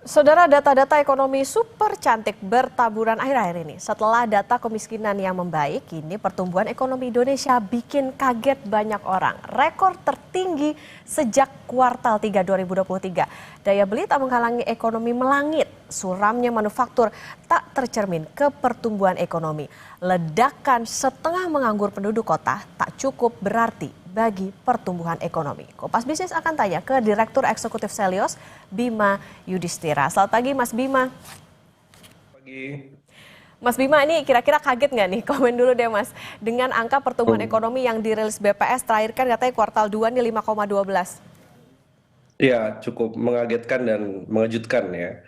Saudara, data-data ekonomi super cantik bertaburan akhir-akhir ini. Setelah data kemiskinan yang membaik, kini pertumbuhan ekonomi Indonesia bikin kaget banyak orang. Rekor tertinggi sejak kuartal 3 2023. Daya beli tak menghalangi ekonomi melangit. Suramnya manufaktur tak tercermin ke pertumbuhan ekonomi. Ledakan setengah menganggur penduduk kota tak cukup berarti bagi pertumbuhan ekonomi. Kompas Bisnis akan tanya ke Direktur Eksekutif Selios, Bima Yudhistira. Selamat pagi Mas Bima. Pagi. Mas Bima, ini kira-kira kaget nggak nih? Komen dulu deh Mas. Dengan angka pertumbuhan Hmm. ekonomi yang dirilis BPS terakhir kan katanya kuartal 2 nih 5,12. Ya, cukup mengagetkan dan mengejutkan ya.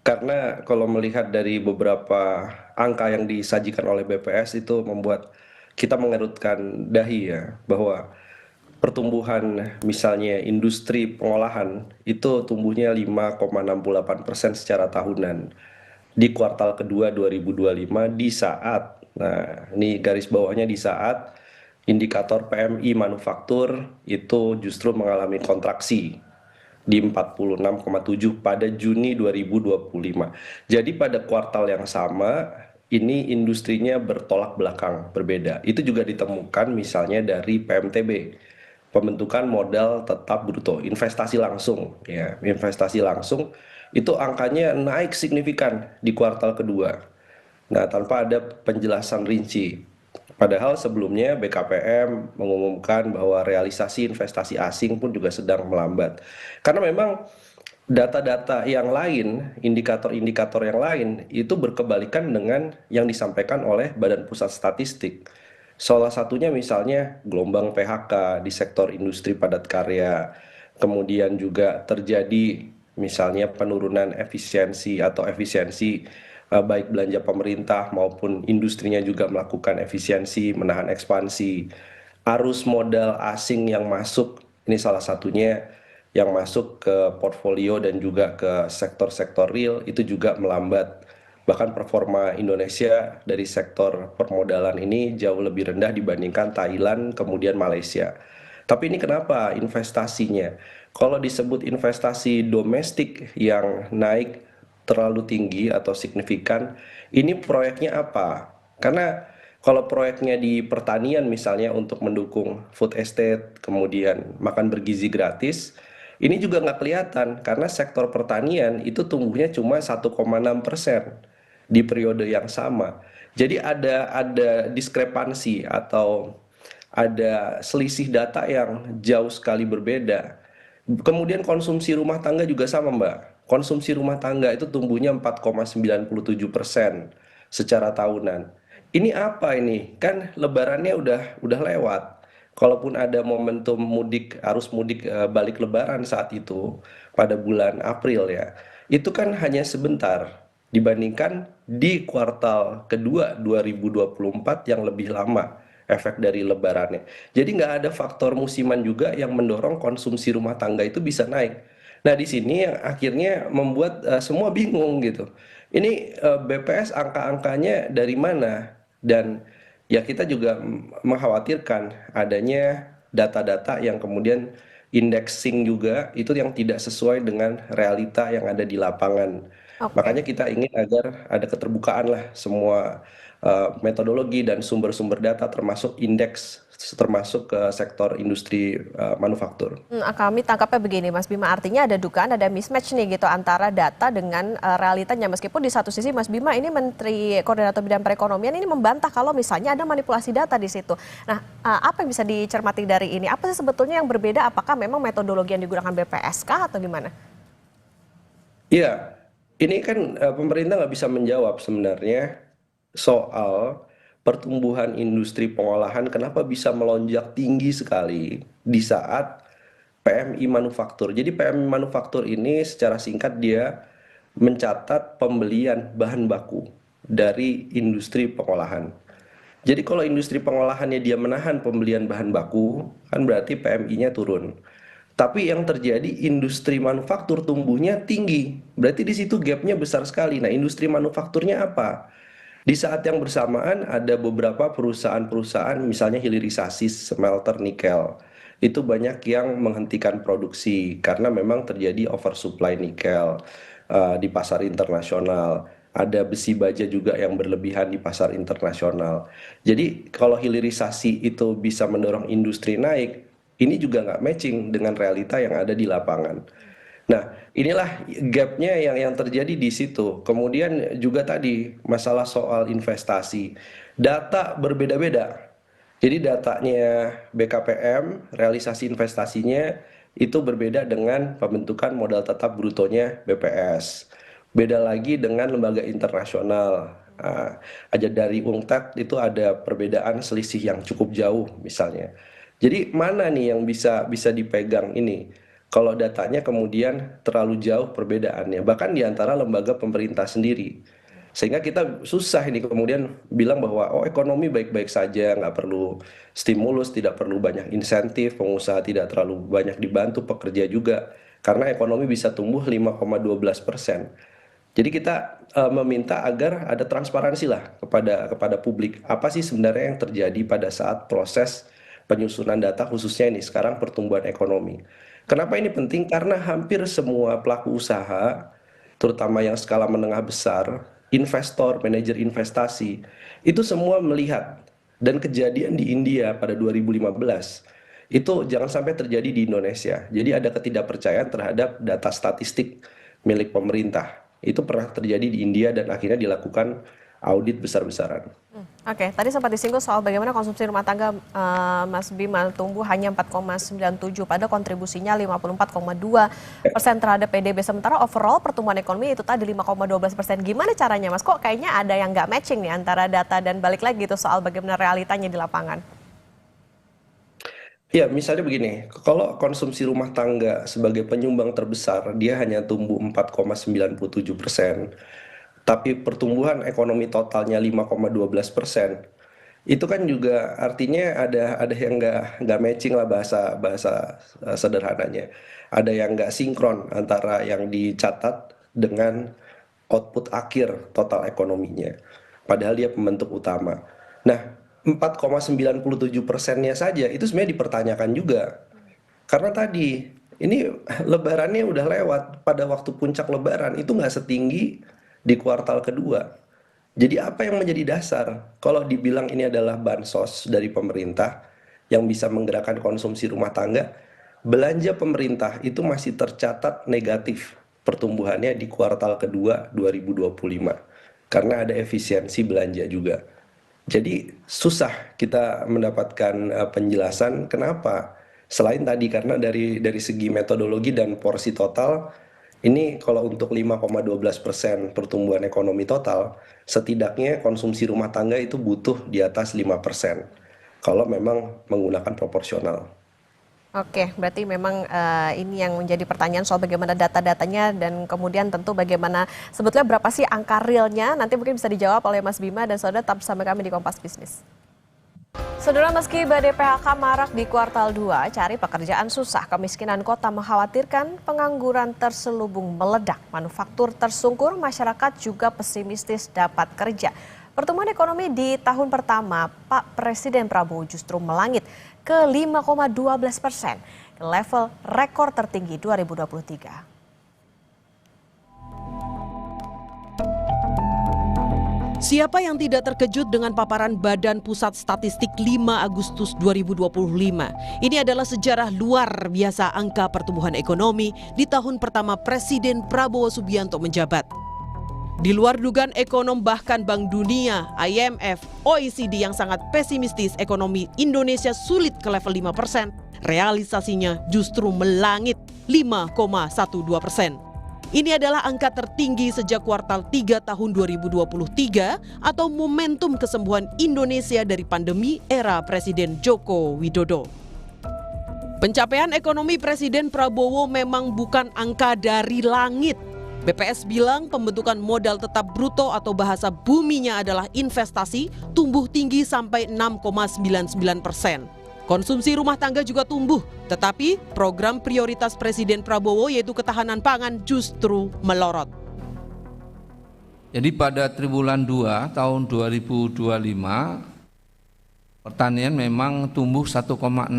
Karena kalau melihat dari beberapa angka yang disajikan oleh BPS itu membuat kita mengerutkan dahi ya, bahwa pertumbuhan misalnya industri pengolahan itu tumbuhnya 5,68% secara tahunan di kuartal kedua 2025 di saat, nah ini garis bawahnya, di saat indikator PMI manufaktur itu justru mengalami kontraksi di 46,7 pada Juni 2025. Jadi pada kuartal yang sama ini industrinya bertolak belakang, berbeda. Itu juga ditemukan misalnya dari PMTB, pembentukan modal tetap bruto, investasi langsung ya, investasi langsung itu angkanya naik signifikan di kuartal kedua. Nah, tanpa ada penjelasan rinci. Padahal sebelumnya BKPM mengumumkan bahwa realisasi investasi asing pun juga sedang melambat. Karena memang data-data yang lain, indikator-indikator yang lain itu berkebalikan dengan yang disampaikan oleh Badan Pusat Statistik. Salah satunya misalnya gelombang PHK di sektor industri padat karya, kemudian juga terjadi misalnya penurunan efisiensi atau efisiensi baik belanja pemerintah maupun industrinya juga melakukan efisiensi, menahan ekspansi. Arus modal asing yang masuk, ini salah satunya yang masuk ke portfolio dan juga ke sektor-sektor real itu juga melambat. Bahkan performa Indonesia dari sektor permodalan ini jauh lebih rendah dibandingkan Thailand, kemudian Malaysia. Tapi ini kenapa investasinya? Kalau disebut investasi domestik yang naik terlalu tinggi atau signifikan, ini proyeknya apa? Karena kalau proyeknya di pertanian misalnya untuk mendukung food estate, kemudian makan bergizi gratis, ini juga nggak kelihatan karena sektor pertanian itu tumbuhnya cuma 1,6% di periode yang sama. Jadi ada diskrepansi atau ada selisih data yang jauh sekali berbeda. Kemudian konsumsi rumah tangga juga sama, Mbak. Konsumsi rumah tangga itu tumbuhnya 4,97% secara tahunan. Ini apa ini? Kan lebarannya udah lewat. Kalaupun ada momentum mudik, arus mudik balik lebaran saat itu pada bulan April ya, itu kan hanya sebentar dibandingkan di kuartal kedua 2024 yang lebih lama efek dari lebarannya. Jadi nggak ada faktor musiman juga yang mendorong konsumsi rumah tangga itu bisa naik. Nah, di sini yang akhirnya membuat semua bingung gitu. Ini BPS angka-angkanya dari mana? Dan ya kita juga mengkhawatirkan adanya data-data yang kemudian indexing juga itu yang tidak sesuai dengan realita yang ada di lapangan. Oke. Makanya kita ingin agar ada keterbukaan lah semua metodologi dan sumber-sumber data termasuk indeks termasuk ke sektor industri manufaktur. Kami tangkapnya begini Mas Bima, artinya ada dugaan ada mismatch nih gitu antara data dengan realitanya. Meskipun di satu sisi Mas Bima ini Menteri Koordinator Bidang Perekonomian ini membantah kalau misalnya ada manipulasi data di situ. Nah, apa yang bisa dicermati dari ini? Apa sih sebetulnya yang berbeda? Apakah memang metodologi yang digunakan BPS kah atau gimana? Iya, ini kan pemerintah nggak bisa menjawab sebenarnya soal pertumbuhan industri pengolahan kenapa bisa melonjak tinggi sekali di saat PMI manufaktur. Jadi PMI manufaktur ini secara singkat dia mencatat pembelian bahan baku dari industri pengolahan. Jadi kalau industri pengolahannya dia menahan pembelian bahan baku, kan berarti PMI-nya turun. Tapi yang terjadi industri manufaktur tumbuhnya tinggi. Berarti di situ gapnya besar sekali. Nah, industri manufakturnya apa? Di saat yang bersamaan ada beberapa perusahaan-perusahaan misalnya hilirisasi smelter nikel. Itu banyak yang menghentikan produksi karena memang terjadi oversupply nikel. di pasar internasional. Ada besi baja juga yang berlebihan di pasar internasional. Jadi kalau hilirisasi itu bisa mendorong industri naik, ini juga nggak matching dengan realita yang ada di lapangan. Nah, inilah gapnya yang terjadi di situ. Kemudian juga tadi masalah soal investasi. Data berbeda-beda. Jadi datanya BKPM, realisasi investasinya itu berbeda dengan pembentukan modal tetap brutonya BPS. Beda lagi dengan lembaga internasional. Aja dari UNCTAD itu ada perbedaan selisih yang cukup jauh misalnya. Jadi mana nih yang bisa bisa dipegang ini? Kalau datanya kemudian terlalu jauh perbedaannya, bahkan di antara lembaga pemerintah sendiri. Sehingga kita susah ini kemudian bilang bahwa oh ekonomi baik-baik saja, nggak perlu stimulus, tidak perlu banyak insentif, pengusaha tidak terlalu banyak dibantu, pekerja juga. Karena ekonomi bisa tumbuh 5,12%. Jadi kita meminta agar ada transparansi lah kepada publik. Apa sih sebenarnya yang terjadi pada saat proses penyusunan data khususnya ini sekarang pertumbuhan ekonomi. Kenapa ini penting? Karena hampir semua pelaku usaha, terutama yang skala menengah besar, investor, manajer investasi, itu semua melihat dan kejadian di India pada 2015 itu jangan sampai terjadi di Indonesia. Jadi ada ketidakpercayaan terhadap data statistik milik pemerintah. Itu pernah terjadi di India dan akhirnya dilakukan audit besar-besaran. Oke, tadi sempat disinggung soal bagaimana konsumsi rumah tangga Mas Bima tumbuh hanya 4,97 pada kontribusinya 54,2% terhadap PDB. Sementara overall pertumbuhan ekonomi itu tadi 5,12%. Gimana caranya Mas? Kok kayaknya ada yang nggak matching nih antara data dan balik lagi itu soal bagaimana realitanya di lapangan? Ya, misalnya begini, kalau konsumsi rumah tangga sebagai penyumbang terbesar, dia hanya tumbuh 4,97%, tapi pertumbuhan ekonomi totalnya 5,12%. Itu kan juga artinya ada yang nggak matching lah bahasa bahasa sederhananya. Ada yang nggak sinkron antara yang dicatat dengan output akhir total ekonominya. Padahal dia pembentuk utama. Nah, 4,97%-nya saja itu sebenarnya dipertanyakan juga. Karena tadi ini lebarannya udah lewat, pada waktu puncak lebaran itu nggak setinggi di kuartal kedua. Jadi apa yang menjadi dasar? Kalau dibilang ini adalah bansos dari pemerintah yang bisa menggerakkan konsumsi rumah tangga, belanja pemerintah itu masih tercatat negatif pertumbuhannya di kuartal kedua 2025 karena ada efisiensi belanja juga. Jadi susah kita mendapatkan penjelasan kenapa. Selain tadi karena dari segi metodologi dan porsi total ini kalau untuk 5,12% pertumbuhan ekonomi total, setidaknya konsumsi rumah tangga itu butuh di atas 5% kalau memang menggunakan proporsional. Oke, berarti memang ini yang menjadi pertanyaan soal bagaimana data-datanya dan kemudian tentu bagaimana sebetulnya berapa sih angka realnya. Nanti mungkin bisa dijawab oleh Mas Bima dan saudara tetap bersama kami di Kompas Bisnis. Saudara, meski badai PHK marak di kuartal 2, cari pekerjaan susah, kemiskinan kota mengkhawatirkan pengangguran terselubung meledak, manufaktur tersungkur, masyarakat juga pesimistis dapat kerja. Pertumbuhan ekonomi di tahun pertama Pak Presiden Prabowo justru melangit ke 5,12%, ke level rekor tertinggi 2023. Siapa yang tidak terkejut dengan paparan Badan Pusat Statistik 5 Agustus 2025? Ini adalah sejarah luar biasa angka pertumbuhan ekonomi di tahun pertama Presiden Prabowo Subianto menjabat. Di luar dugaan ekonom bahkan Bank Dunia, IMF, OECD yang sangat pesimistis ekonomi Indonesia sulit ke level 5%, realisasinya justru melangit 5,12%. Ini adalah angka tertinggi sejak kuartal 3 tahun 2023 atau momentum kesembuhan Indonesia dari pandemi era Presiden Joko Widodo. Pencapaian ekonomi Presiden Prabowo memang bukan angka dari langit. BPS bilang pembentukan modal tetap bruto atau bahasa buminya adalah investasi tumbuh tinggi sampai 6,99%. Konsumsi rumah tangga juga tumbuh, tetapi program prioritas Presiden Prabowo yaitu ketahanan pangan justru melorot. Jadi pada triwulan 2 tahun 2025 pertanian memang tumbuh 1,65.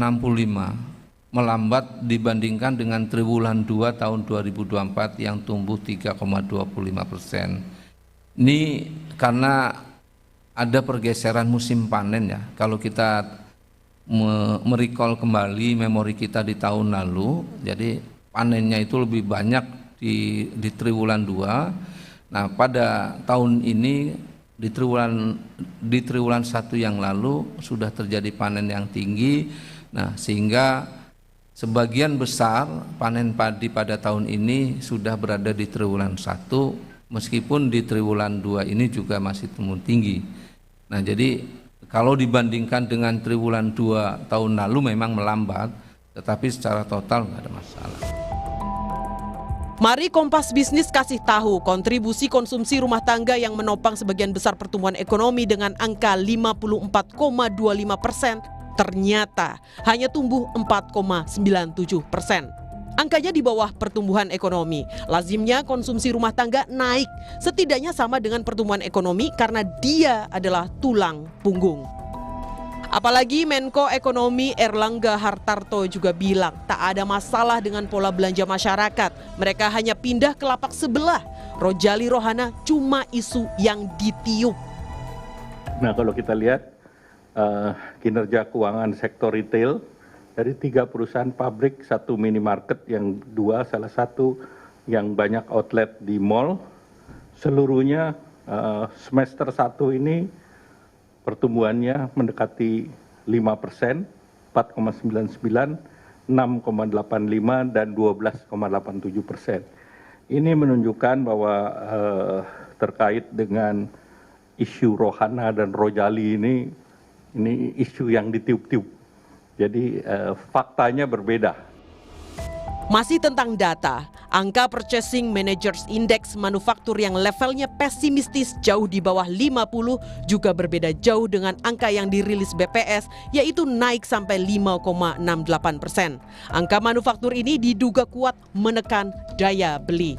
melambat dibandingkan dengan triwulan 2 tahun 2024 yang tumbuh 3,25%. Ini karena ada pergeseran musim panen ya. Kalau kita merecall kembali memori kita di tahun lalu, jadi panennya itu lebih banyak di triwulan 2. Nah, pada tahun ini di triwulan 1 yang lalu sudah terjadi panen yang tinggi. Nah, sehingga sebagian besar panen padi pada tahun ini sudah berada di triwulan 1, meskipun di triwulan 2 ini juga masih tumbuh tinggi. Nah, jadi kalau dibandingkan dengan triwulan 2 tahun lalu memang melambat, tetapi secara total nggak ada masalah. Mari Kompas Bisnis kasih tahu kontribusi konsumsi rumah tangga yang menopang sebagian besar pertumbuhan ekonomi dengan angka 54,25% ternyata hanya tumbuh 4,97%. Angkanya di bawah pertumbuhan ekonomi. Lazimnya konsumsi rumah tangga naik, setidaknya sama dengan pertumbuhan ekonomi karena dia adalah tulang punggung. Apalagi Menko Ekonomi Erlangga Hartarto juga bilang tak ada masalah dengan pola belanja masyarakat. Mereka hanya pindah ke lapak sebelah. Rojali Rohana cuma isu yang ditiup. Nah, kalau kita lihat kinerja keuangan sektor retail dari 3 perusahaan pabrik, 1 minimarket, yang 2 salah satu yang banyak outlet di mall, seluruhnya semester 1 ini pertumbuhannya mendekati 5%, 4,99, 6,85, dan 12,87%. Ini menunjukkan bahwa terkait dengan isu Rohana dan Rojali ini isu yang ditiup-tiup. Jadi faktanya berbeda. Masih tentang data, angka Purchasing Managers Index manufaktur yang levelnya pesimistis jauh di bawah 50 juga berbeda jauh dengan angka yang dirilis BPS, yaitu naik sampai 5,68%. Angka manufaktur ini diduga kuat menekan daya beli.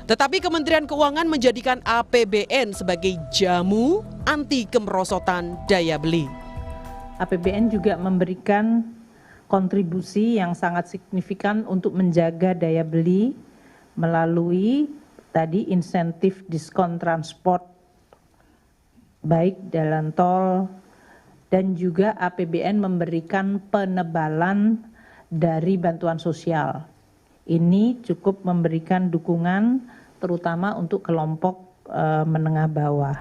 Tetapi Kementerian Keuangan menjadikan APBN sebagai jamu anti kemerosotan daya beli. APBN juga memberikan kontribusi yang sangat signifikan untuk menjaga daya beli melalui tadi insentif diskon transport baik jalan tol, dan juga APBN memberikan penebalan dari bantuan sosial. Ini cukup memberikan dukungan terutama untuk kelompok menengah bawah.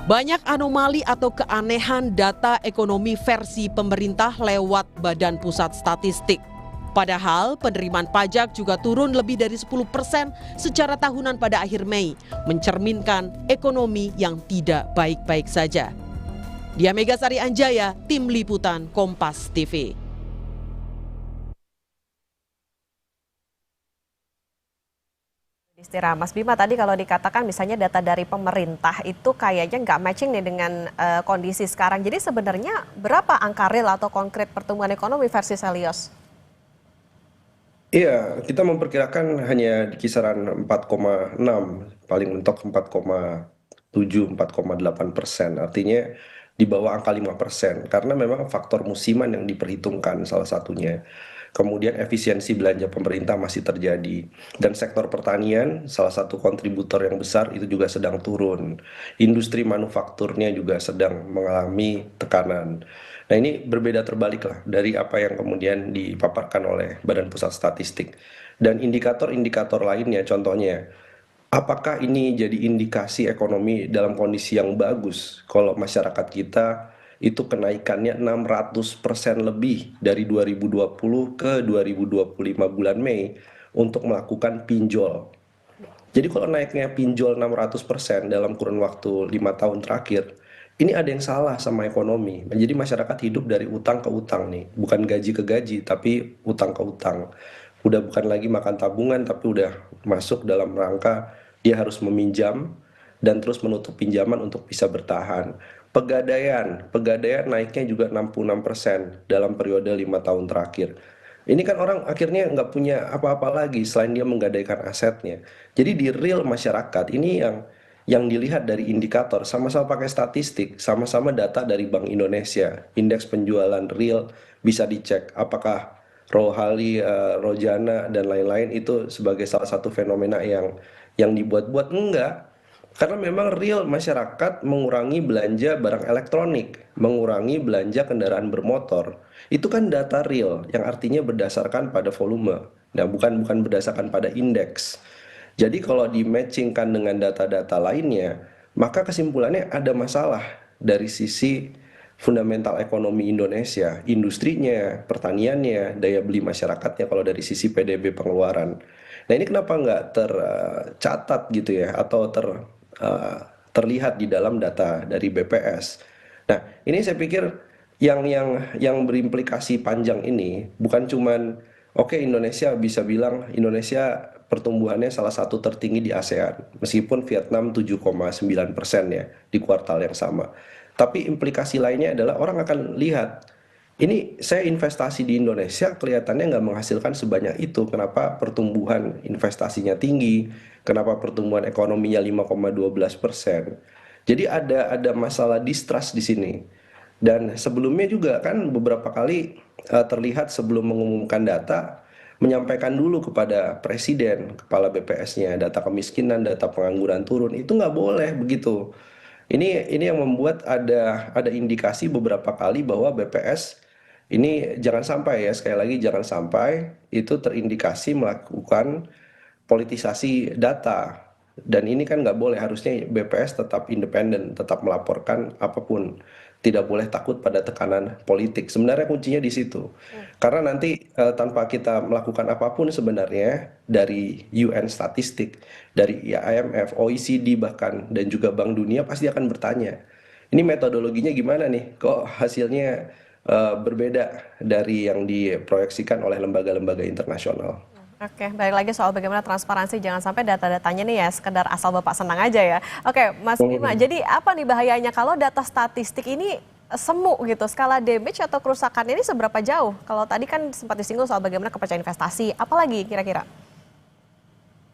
Banyak anomali atau keanehan data ekonomi versi pemerintah lewat Badan Pusat Statistik. Padahal penerimaan pajak juga turun lebih dari 10% secara tahunan pada akhir Mei, mencerminkan ekonomi yang tidak baik-baik saja. Dia Megasari Anjaya, Tim Liputan Kompas TV. Istirahat Mas Bima, tadi kalau dikatakan misalnya data dari pemerintah itu kayaknya nggak matching nih dengan kondisi sekarang. Jadi sebenarnya berapa angka real atau konkret pertumbuhan ekonomi versi Helios? Iya, kita memperkirakan hanya di kisaran 4,6, paling mentok 4,7, 4,8%. Artinya di bawah angka 5%, karena memang faktor musiman yang diperhitungkan salah satunya. Kemudian efisiensi belanja pemerintah masih terjadi. Dan sektor pertanian, salah satu kontributor yang besar itu juga sedang turun. Industri manufakturnya juga sedang mengalami tekanan. Nah, ini berbeda terbalik lah dari apa yang kemudian dipaparkan oleh Badan Pusat Statistik. Dan indikator-indikator lainnya, contohnya, apakah ini jadi indikasi ekonomi dalam kondisi yang bagus kalau masyarakat kita itu kenaikannya 600% lebih dari 2020 ke 2025 bulan Mei untuk melakukan pinjol. Jadi kalau naiknya pinjol 600% dalam kurun waktu 5 tahun terakhir, ini ada yang salah sama ekonomi. Jadi masyarakat hidup dari utang ke utang nih, bukan gaji ke gaji, tapi utang ke utang. Udah bukan lagi makan tabungan, tapi udah masuk dalam rangka dia harus meminjam dan terus menutup pinjaman untuk bisa bertahan. Pegadaian naiknya juga 66% dalam periode 5 tahun terakhir. Ini kan orang akhirnya nggak punya apa-apa lagi selain dia menggadaikan asetnya. Jadi di real masyarakat ini yang dilihat dari indikator, sama-sama pakai statistik, sama-sama data dari Bank Indonesia, indeks penjualan real bisa dicek apakah Rohali, Rojana dan lain-lain itu sebagai salah satu fenomena yang dibuat-buat, enggak. Karena memang real masyarakat mengurangi belanja barang elektronik, mengurangi belanja kendaraan bermotor. Itu kan data real yang artinya berdasarkan pada volume. Nah, bukan berdasarkan pada indeks. Jadi kalau di-matchingkan dengan data-data lainnya, maka kesimpulannya ada masalah dari sisi fundamental ekonomi Indonesia, industrinya, pertaniannya, daya beli masyarakatnya kalau dari sisi PDB pengeluaran. Nah, ini kenapa nggak tercatat gitu ya, atau eh, terlihat di dalam data dari BPS. Nah, ini saya pikir yang berimplikasi panjang ini bukan cuman oke, Indonesia bisa bilang Indonesia pertumbuhannya salah satu tertinggi di ASEAN, meskipun Vietnam 7,9% ya di kuartal yang sama. Tapi implikasi lainnya adalah orang akan lihat, ini saya investasi di Indonesia kelihatannya nggak menghasilkan sebanyak itu. Kenapa pertumbuhan investasinya tinggi? Kenapa pertumbuhan ekonominya 5,12%? Jadi ada masalah distrust di sini. Dan sebelumnya juga kan beberapa kali terlihat sebelum mengumumkan data, menyampaikan dulu kepada presiden, kepala BPS-nya, data kemiskinan, data pengangguran turun, itu nggak boleh begitu. Ini yang membuat ada indikasi beberapa kali bahwa BPS ini jangan sampai ya, sekali lagi jangan sampai itu terindikasi melakukan politisasi data. Dan ini kan nggak boleh, harusnya BPS tetap independen, tetap melaporkan apapun. Tidak boleh takut pada tekanan politik. Sebenarnya kuncinya di situ. Karena nanti tanpa kita melakukan apapun sebenarnya dari UN statistik, dari IMF, OECD bahkan, dan juga Bank Dunia pasti akan bertanya, ini metodologinya gimana nih? Kok hasilnya berbeda dari yang diproyeksikan oleh lembaga-lembaga internasional? Oke, balik lagi soal bagaimana transparansi, jangan sampai data-datanya nih ya sekedar asal Bapak senang aja ya. Oke, Mas Bima, jadi apa nih bahayanya kalau data statistik ini semu gitu, skala damage atau kerusakan ini seberapa jauh? Kalau tadi kan sempat disinggung soal bagaimana kepercayaan investasi, apalagi kira-kira?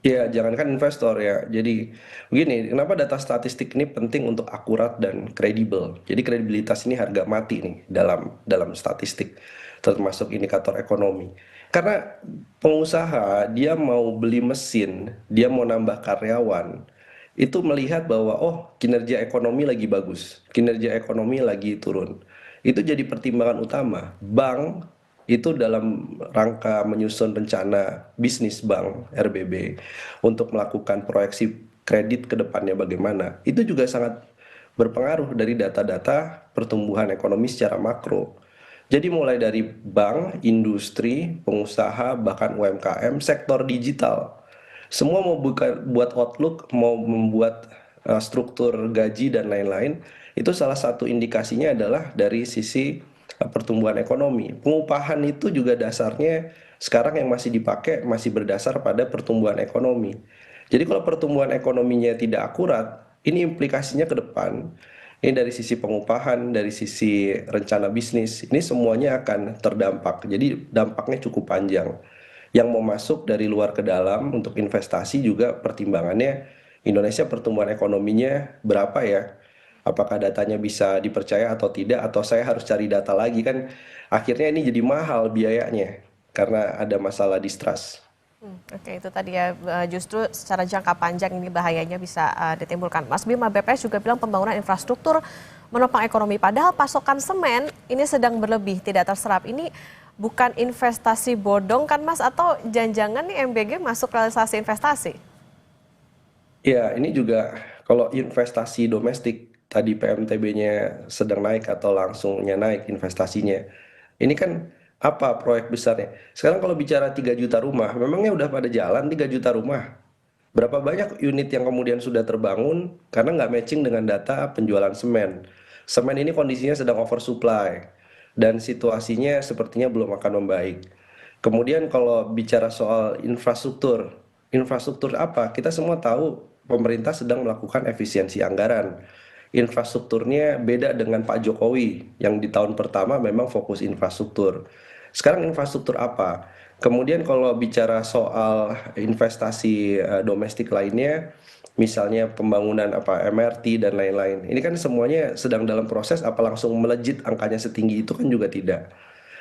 Ya, jangankan investor ya. Jadi begini, kenapa data statistik ini penting untuk akurat dan kredibel. Jadi kredibilitas ini harga mati nih dalam statistik, termasuk indikator ekonomi. Karena pengusaha dia mau beli mesin, dia mau nambah karyawan, itu melihat bahwa oh, kinerja ekonomi lagi bagus, kinerja ekonomi lagi turun. Itu jadi pertimbangan utama. Bank itu dalam rangka menyusun rencana bisnis bank RBB untuk melakukan proyeksi kredit ke depannya bagaimana, itu juga sangat berpengaruh dari data-data pertumbuhan ekonomi secara makro. Jadi mulai dari bank, industri, pengusaha, bahkan UMKM, sektor digital, semua mau buat outlook, mau membuat struktur gaji dan lain-lain, itu salah satu indikasinya adalah dari sisi pertumbuhan ekonomi. Pengupahan itu juga dasarnya sekarang yang masih dipakai masih berdasar pada pertumbuhan ekonomi. Jadi kalau pertumbuhan ekonominya tidak akurat, ini implikasinya ke depan. Ini dari sisi pengupahan, dari sisi rencana bisnis, ini semuanya akan terdampak. Jadi dampaknya cukup panjang. Yang mau masuk dari luar ke dalam untuk investasi juga pertimbangannya Indonesia pertumbuhan ekonominya berapa ya? Apakah datanya bisa dipercaya atau tidak, atau saya harus cari data lagi kan? Akhirnya ini jadi mahal biayanya karena ada masalah distrust. Oke, itu tadi ya, justru secara jangka panjang ini bahayanya bisa ditimbulkan. Mas Bima, BPS juga bilang pembangunan infrastruktur menopang ekonomi, padahal pasokan semen ini sedang berlebih, tidak terserap. Ini bukan investasi bodong kan Mas, atau jangan-jangan nih MBG masuk realisasi investasi? Ya, ini juga kalau investasi domestik, tadi PMTB-nya sedang naik atau langsungnya naik investasinya. Ini kan apa proyek besarnya? Sekarang kalau bicara 3 juta rumah, memangnya udah pada jalan 3 juta rumah? Berapa banyak unit yang kemudian sudah terbangun karena nggak matching dengan data penjualan semen. Semen ini kondisinya sedang oversupply dan situasinya sepertinya belum akan membaik. Kemudian kalau bicara soal infrastruktur, infrastruktur apa? Kita semua tahu pemerintah sedang melakukan efisiensi anggaran. Infrastrukturnya beda dengan Pak Jokowi yang di tahun pertama memang fokus infrastruktur. Sekarang infrastruktur apa? Kemudian kalau bicara soal investasi domestik lainnya, misalnya pembangunan apa MRT dan lain-lain. Ini kan semuanya sedang dalam proses, apa langsung melejit angkanya setinggi itu kan juga tidak.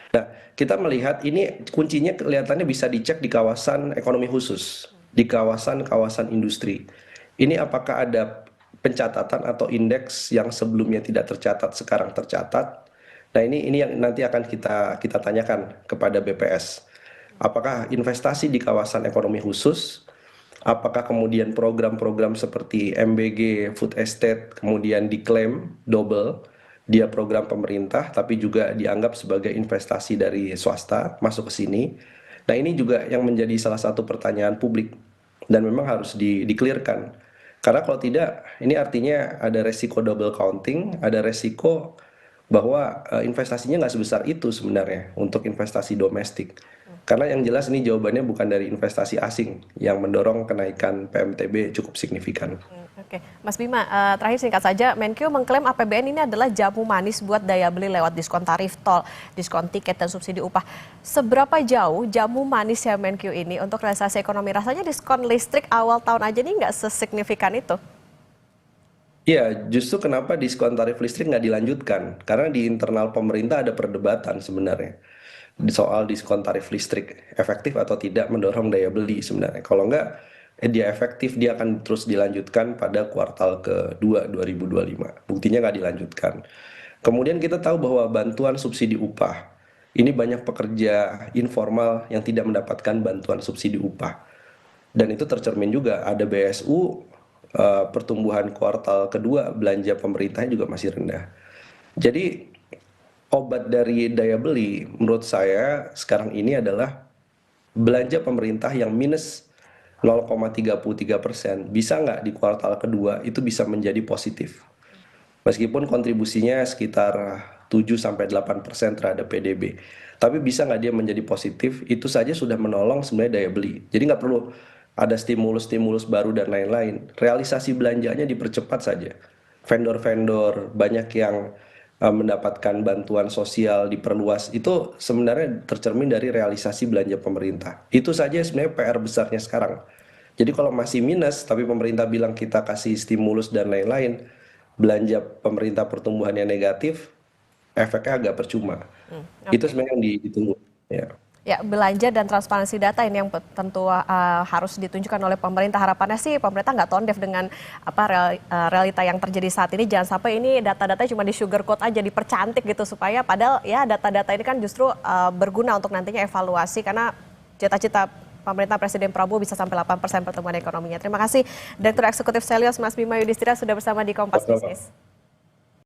Nah, kita melihat ini kuncinya kelihatannya bisa dicek di kawasan ekonomi khusus, di kawasan-kawasan industri. Ini apakah ada pencatatan atau indeks yang sebelumnya tidak tercatat sekarang tercatat? Nah, ini yang nanti akan kita tanyakan kepada BPS. Apakah investasi di kawasan ekonomi khusus? Apakah kemudian program-program seperti MBG, Food Estate kemudian diklaim double, dia program pemerintah tapi juga dianggap sebagai investasi dari swasta masuk ke sini. Nah, ini juga yang menjadi salah satu pertanyaan publik dan memang harus di-clear-kan. Karena kalau tidak, ini artinya ada resiko double counting, ada resiko bahwa investasinya nggak sebesar itu sebenarnya untuk investasi domestik. Karena yang jelas ini jawabannya bukan dari investasi asing yang mendorong kenaikan PMTB cukup signifikan. Oke, Mas Bima, terakhir singkat saja, Menkyu mengklaim APBN ini adalah jamu manis buat daya beli lewat diskon tarif tol, diskon tiket dan subsidi upah. Seberapa jauh jamu manis ya Menkyu ini untuk realisasi ekonomi? Rasanya diskon listrik awal tahun aja nih nggak sesignifikan itu. Iya, justru kenapa diskon tarif listrik nggak dilanjutkan? Karena di internal pemerintah ada perdebatan sebenarnya soal diskon tarif listrik efektif atau tidak mendorong daya beli sebenarnya. Kalau nggak, dia efektif, dia akan terus dilanjutkan pada kuartal kedua 2025. Buktinya nggak dilanjutkan. Kemudian kita tahu bahwa bantuan subsidi upah, ini banyak pekerja informal yang tidak mendapatkan bantuan subsidi upah. Dan itu tercermin juga, ada BSU, pertumbuhan kuartal kedua belanja pemerintahnya juga masih rendah. Jadi obat dari daya beli menurut saya sekarang ini adalah belanja pemerintah yang minus 0,33%. Bisa nggak di kuartal kedua itu bisa menjadi positif? Meskipun kontribusinya sekitar 7-8% terhadap PDB. Tapi bisa nggak dia menjadi positif, itu saja sudah menolong sebenarnya daya beli. Jadi nggak perlu ada stimulus-stimulus baru dan lain-lain. Realisasi belanjanya dipercepat saja. Vendor-vendor banyak yang mendapatkan bantuan sosial diperluas, itu sebenarnya tercermin dari realisasi belanja pemerintah. Itu saja sebenarnya PR besarnya sekarang. Jadi kalau masih minus tapi pemerintah bilang kita kasih stimulus dan lain-lain, belanja pemerintah pertumbuhannya negatif, efeknya agak percuma. Itu sebenarnya yang ditunggu. Ya. Ya, belanja dan transparansi data ini yang tentu harus ditunjukkan oleh pemerintah. Harapannya sih pemerintah nggak tone deaf dengan realita yang terjadi saat ini. Jangan sampai ini data-data cuma di sugarcoat aja, dipercantik gitu supaya padahal ya data-data ini kan justru berguna untuk nantinya evaluasi karena cita-cita pemerintah Presiden Prabowo bisa sampai 8% pertumbuhan ekonominya. Terima kasih Direktur Eksekutif Selios Mas Bima Yudhistira sudah bersama di Kompas Bisnis.